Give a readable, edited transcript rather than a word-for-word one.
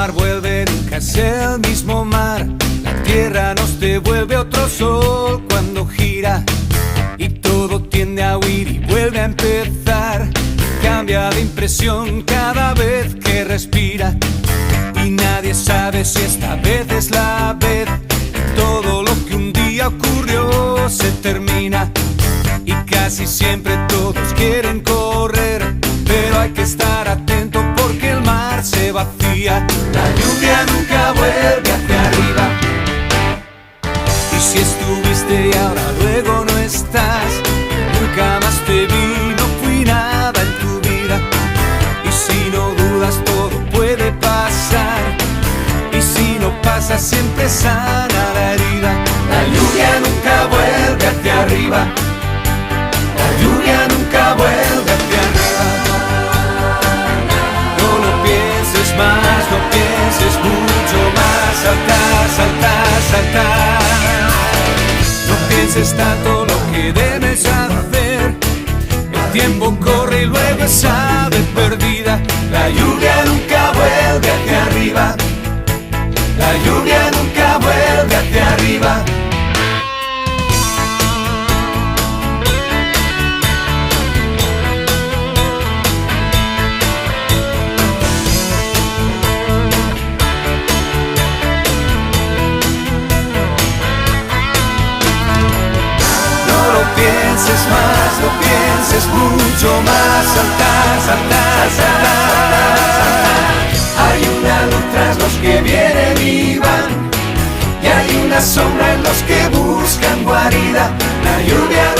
mar vuelve, nunca es el mismo mar. La tierra nos devuelve otro sol cuando gira, y todo tiende a huir y vuelve a empezar. Cambia de impresión cada vez que respira, y nadie sabe si esta vez es la vez. Todo lo que un día ocurrió se termina, y casi siempre todos quieren correr, pero hay que estar atento porque el mar se vacía. La lluvia nunca vuelve hacia arriba, y si estuviste y ahora luego no estás, nunca más te vi, no fui nada en tu vida. Y si no dudas todo puede pasar, y si no pasa siempre sana la herida. La lluvia nunca vuelve hacia arriba, la lluvia nunca vuelve hacia arriba. No lo pienses más, no pienses mucho más. Saltar, saltar, saltar. No pienses tanto lo que debes hacer. El tiempo corre y luego es ave perdida. La lluvia nunca vuelve hacia arriba, la lluvia nunca vuelve hacia arriba. Pienses más, no pienses mucho más. Saltar, saltar, saltar. Hay una luz tras los que vienen y van, y hay una sombra en los que buscan guarida. La lluvia